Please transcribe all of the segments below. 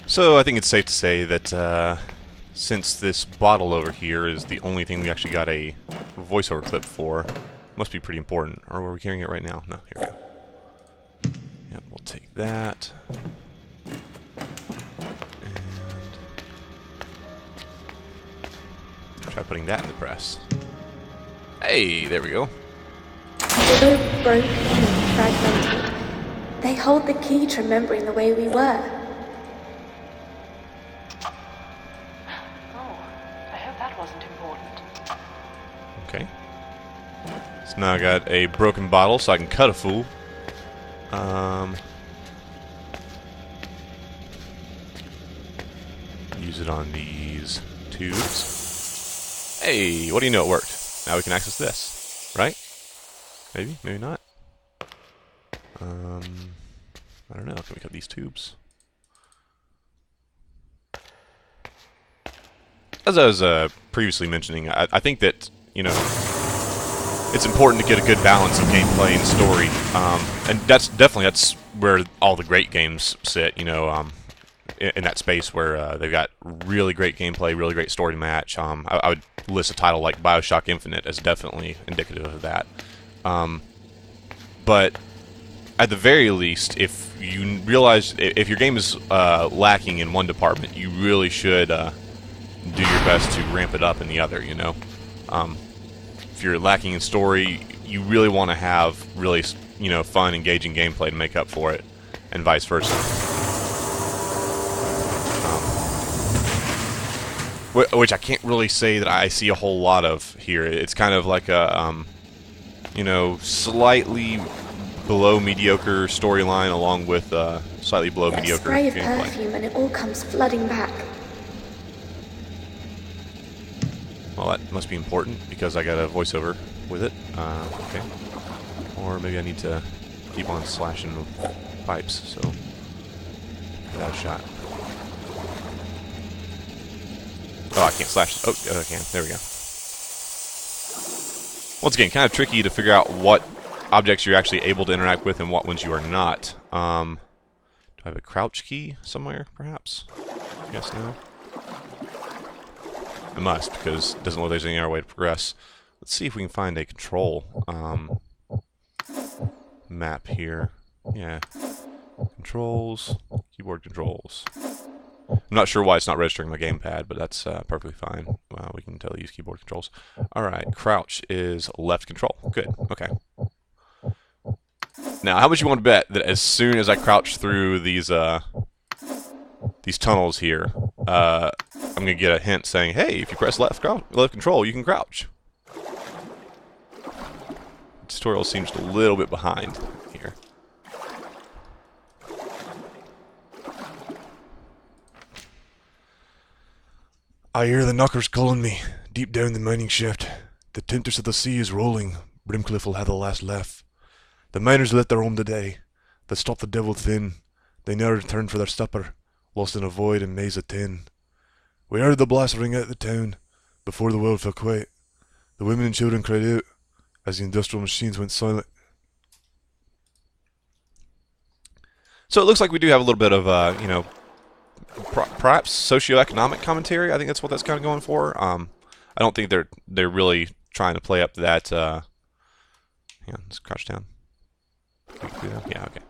So I think it's safe to say that since this bottle over here is the only thing we actually got a voiceover clip for, must be pretty important. Or are we carrying it right now? No, here we go. Yep, we'll take that. And try putting that in the press. Hey, there we go. Although broken and fragmented, they hold the key to remembering the way we were. Oh, I hope that wasn't important. Okay. So now I got a broken bottle, so I can cut a fool. Use it on these tubes. Hey, what do you know? It worked. Now we can access this, right? Maybe, maybe not. I don't know. Can we cut these tubes? As I was previously mentioning, I think that, you know, it's important to get a good balance of gameplay and story, and that's where all the great games sit. You know, in that space where they've got really great gameplay, really great story to match. I would list a title like BioShock Infinite as definitely indicative of that. But at the very least, if you realize if your game is lacking in one department, you really should do your best to ramp it up in the other. You know, if you're lacking in story, you really want to have really, you know, fun, engaging gameplay to make up for it, and vice versa. Which I can't really say that I see a whole lot of here. It's kind of like a, you know, slightly below mediocre storyline along with slightly below A mediocre spray of gameplay. perfume and it all comes flooding back. Well, that must be important because I got a voiceover with it. Okay. Or maybe I need to keep on slashing the pipes, so give that a shot. Oh, I can't slash. Oh, I can. There we go. Once again, kind of tricky to figure out what objects you're actually able to interact with and what ones you are not. Do I have a crouch key somewhere, perhaps? Yes, no. I must, because it doesn't look like there's any other way to progress. Let's see if we can find a control map here. Yeah. Controls. Keyboard controls. I'm not sure why it's not registering my gamepad, but that's perfectly fine. We can totally use keyboard controls. Alright, crouch is left control. Good, okay. Now, how much you want to bet that as soon as I crouch through these tunnels here, I'm going to get a hint saying, hey, if you press left control, you can crouch. The tutorial seems a little bit behind here. I hear the knockers calling me, deep down the mining shaft. The tempest of the sea is rolling, Brimcliff will have the last laugh. The miners left their home today, that stopped the devil thin. They now return for their supper, lost in a void and maze of tin. We heard the blast ring out the town, before the world fell quiet. The women and children cried out, as the industrial machines went silent. So it looks like we do have a little bit of, you know, perhaps socioeconomic commentary. I think that's what that's kind of going for. I don't think they're really trying to play up that. Hang on, let's crouch down. Yeah, okay.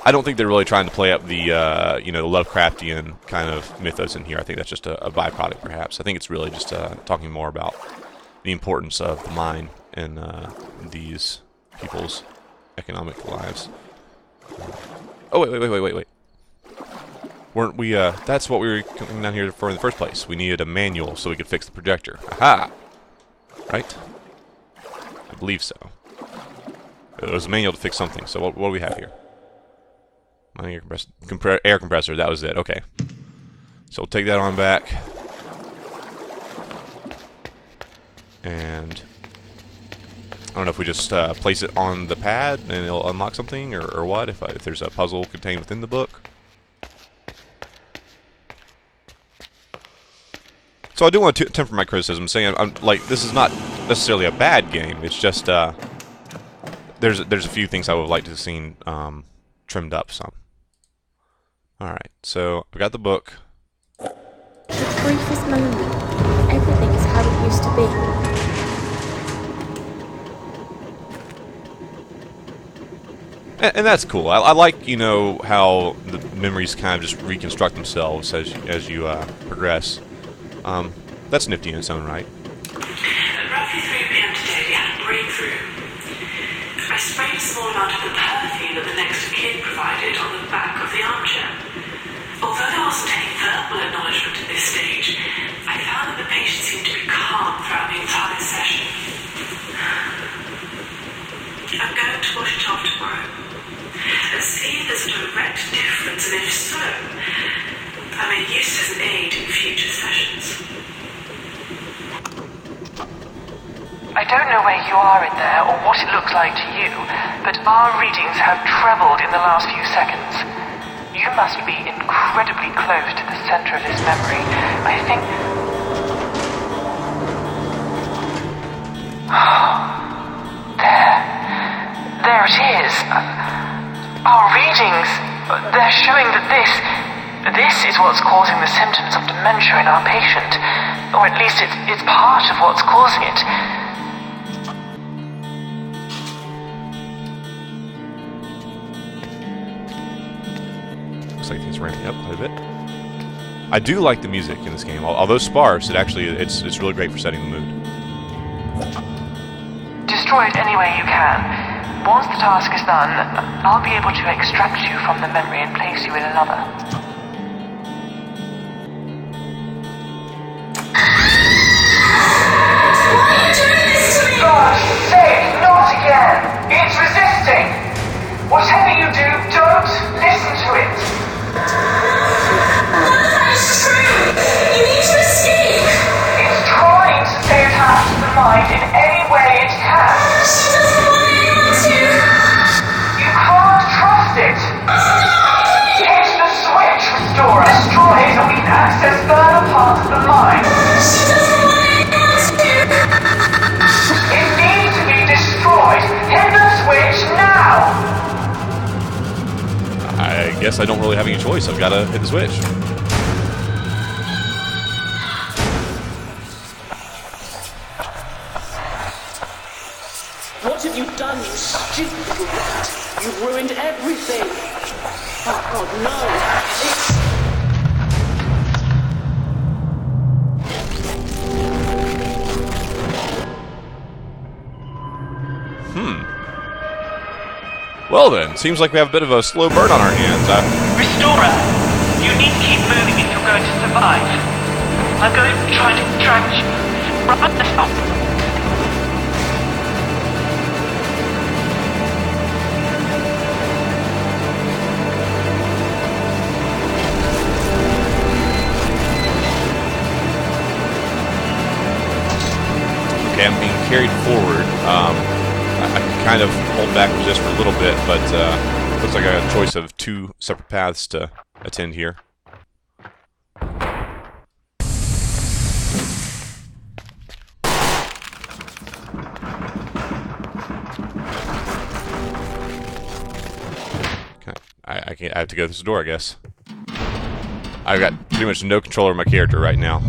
I don't think they're really trying to play up the you know, the Lovecraftian kind of mythos in here. I think that's just a byproduct, perhaps. I think it's really just talking more about the importance of the mine in these people's economic lives. Oh wait. Weren't we, that's what we were coming down here for in the first place. We needed a manual so we could fix the projector. Aha! Right? I believe so. There was a manual to fix something, so what do we have here? Air compressor, that was it, okay. So we'll take that on back. And I don't know if we just place it on the pad and it'll unlock something, or what, if there's a puzzle contained within the book. So I do want to temper my criticism, saying I'm like, this is not necessarily a bad game. It's just there's a few things I would like to have seen trimmed up some. Alright, so I've got the book. The briefest moment, everything is how it used to be. And that's cool. I like, you know, how the memories kind of just reconstruct themselves as you progress. That's nifty in its own right. At roughly 3 p.m. today, we had a breakthrough. I sprayed a small amount of the perfume that the next of kin provided on the back of the armchair. Although there wasn't any verbal acknowledgement at this stage, I found that the patient seemed to be calm throughout the entire session. I'm going to wash it off tomorrow and see if there's a direct difference, and if so, I may use it as an aid in future sessions. I don't know where you are in there or what it looks like to you, but our readings have trebled in the last few seconds. You must be incredibly close to the center of this memory. I think... There it is. Our readings, they're showing that this is what's causing the symptoms of dementia in our patient. Or at least it's part of what's causing it. Looks like things are ramping up quite a bit. I do like the music in this game. Although sparse, it's really great for setting the mood. Destroy it any way you can. Once the task is done, I'll be able to extract you from the memory and place you in another. Why are you doing this to me? Gosh sake, not again! It's resisting! Whatever you do, don't listen to it! None of that is true! You need to escape! It's trying to stay attached to the mind in any way it can. She doesn't want anyone to! You can't trust it! Hit the switch, Restorer. Destroy it and we can access further parts of the mind. She doesn't want anyone to! It needs to be destroyed. Hit the switch now! I guess I don't really have any choice. I've got to hit the switch. What have you done, you stupid little rat? You've ruined everything! Oh God, no! It's... Well then, seems like we have a bit of a slow burn on our hands. Restorer, you need to keep moving if you're going to survive. I'm going to try to extract you right now. Okay, I'm being carried forward. I can kind of hold back just for a little bit, but looks like I got a choice of two separate paths to attend here. Okay, I have to go through this door, I guess. I've got pretty much no control over my character right now.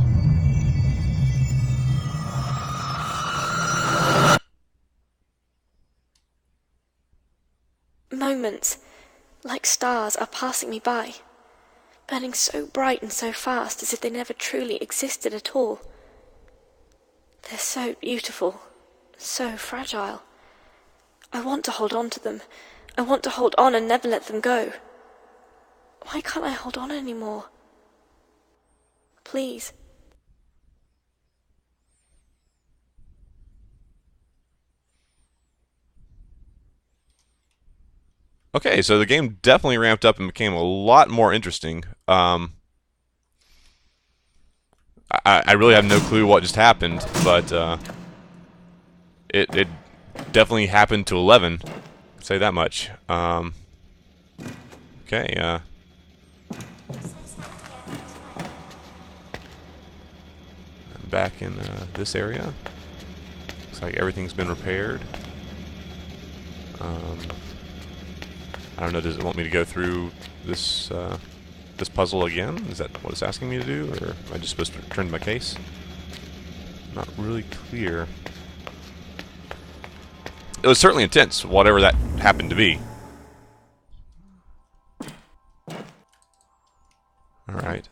Moments, like stars, are passing me by, burning so bright and so fast as if they never truly existed at all. They're so beautiful, so fragile. I want to hold on to them. I want to hold on and never let them go. Why can't I hold on anymore? Please. Okay, so the game definitely ramped up and became a lot more interesting. I really have no clue what just happened, but it definitely happened to 11. I'll say that much. Okay. I'm back in this area. Looks like everything's been repaired. I don't know, does it want me to go through this this puzzle again? Is that what it's asking me to do, or am I just supposed to return to my case? Not really clear. It was certainly intense, whatever that happened to be. Alright,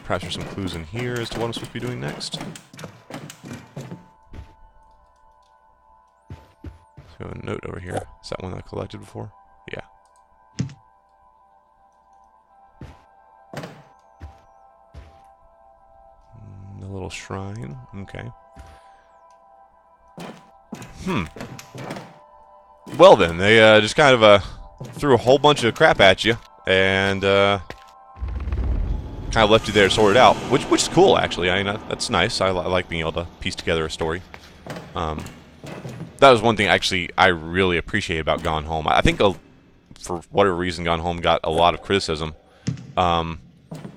perhaps there's some clues in here as to what I'm supposed to be doing next. So a note over here. Is that one that I collected before? Yeah. A little shrine. Okay. Well then, they just kind of threw a whole bunch of crap at you, and kind of left you there to sort it out, which is cool actually. I mean, that's nice. I like being able to piece together a story. That was one thing actually I really appreciate about Gone Home. I think for whatever reason Gone Home got a lot of criticism,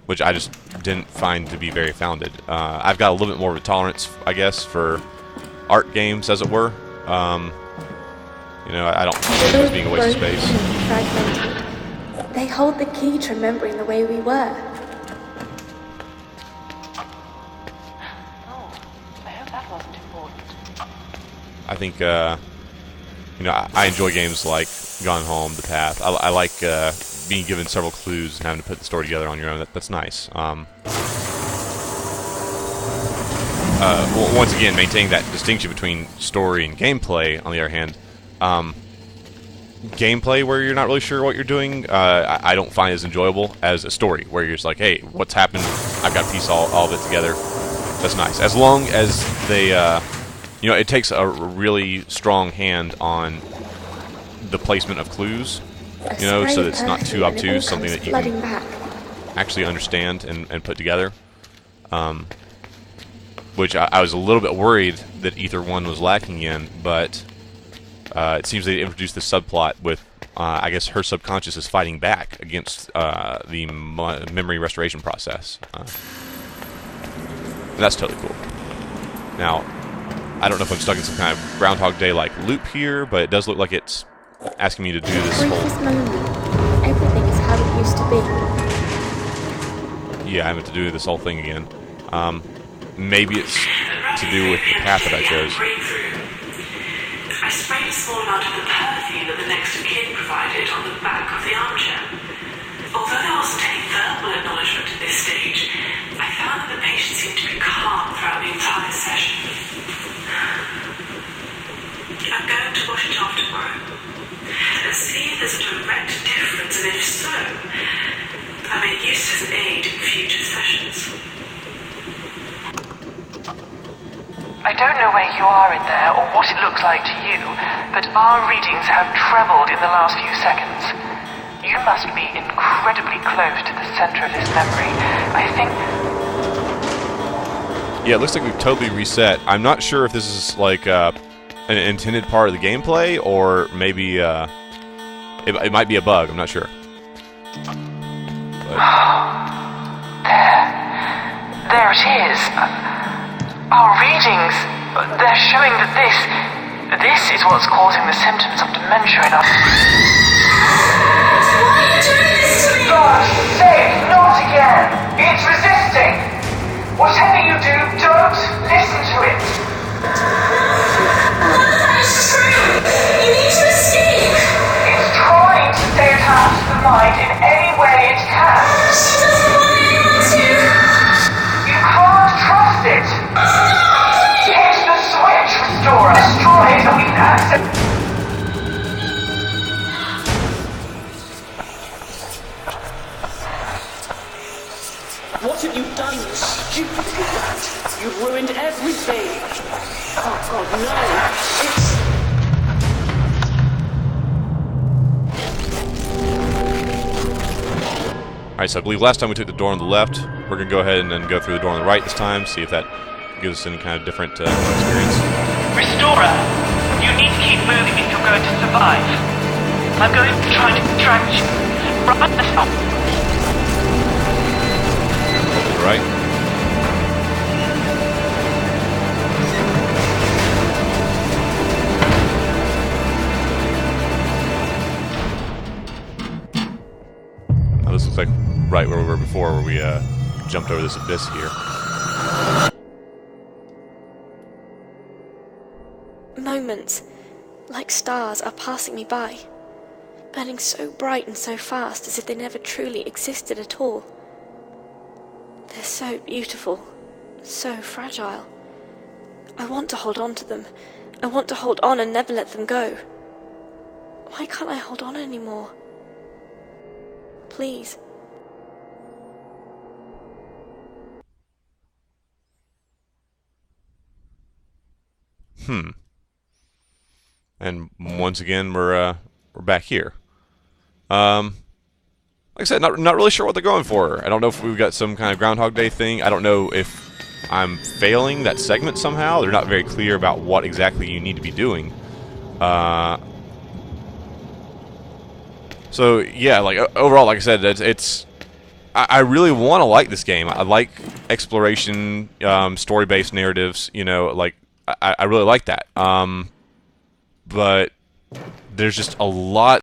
which I just didn't find to be very founded. I've got a little bit more of a tolerance, I guess, for art games, as it were. You know, I don't see it as being a waste of space. Fragmented. They hold the key to remembering the way we were. Oh, I hope that wasn't important. I think, you know, I enjoy games like Gone Home, The Path. I like being given several clues and having to put the story together on your own. That's nice. Once again, maintaining that distinction between story and gameplay, on the other hand, gameplay where you're not really sure what you're doing, I don't find as enjoyable as a story where you're just like, hey, what's happened? I've got to piece all of it together. That's nice. As long as they, you know, it takes a really strong hand on the placement of clues, you know, so that it's not too obtuse, something that you can actually understand and put together. Which I was a little bit worried that Ether 1 was lacking in, but it seems they introduced this subplot with, I guess, her subconscious is fighting back against the memory restoration process. And that's totally cool. Now, I don't know if I'm stuck in some kind of Groundhog Day-like loop here, but it does look like it's asking me to do this whole... Briefest moment. Everything is how it used to be. Yeah, I have to do this whole thing again. Maybe it's to do with the path that I chose. I sprayed a small amount of the perfume that the next of kin provided on the back of the armchair. Although there wasn't any verbal acknowledgement at this stage, I found that the patient seemed to be calm throughout the entire session. I'm going to wash it off tomorrow and see if there's a direct difference, and if so, I may use it as an aid in future sessions. I don't know where you are in there or what it looks like to you, but our readings have trebled in the last few seconds. You must be incredibly close to the center of this memory. I think... Yeah, it looks like we've totally reset. I'm not sure if this is like an intended part of the gameplay, or maybe it might be a bug. I'm not sure. There it is. Our readings, they're showing that this is what's causing the symptoms of dementia in us. Why are you doing this to me? God's sake, not again! It's resisting! Whatever you do, don't listen to it! None of that is true. You need to escape. It's trying to stay attached to the mind in any way it can. She doesn't want anyone to. You can't trust it! Hit the switch, Restorer! Destroy it and we can access... What have you done, you stupid rat? You've ruined everything. Oh, God, no. Alright, so I believe last time we took the door on the left. We're going to go ahead and then go through the door on the right this time, see if that gives us any kind of different experience. Restorer, you need to keep moving if you're going to survive. I'm going to try to distract you. Right now. Right? this looks like right where we were before, where we jumped over this abyss here. Moments, like stars, are passing me by, burning so bright and so fast as if they never truly existed at all. They're so beautiful, so fragile. I want to hold on to them. I want to hold on and never let them go. Why can't I hold on anymore? Please. And once again, we're back here. Like I said, not really sure what they're going for. I don't know if we've got some kind of Groundhog Day thing. I don't know if I'm failing that segment somehow. They're not very clear about what exactly you need to be doing. So yeah, like overall, like I said, I really want to like this game. I like exploration, story-based narratives. You know, like I really like that. But there's just a lot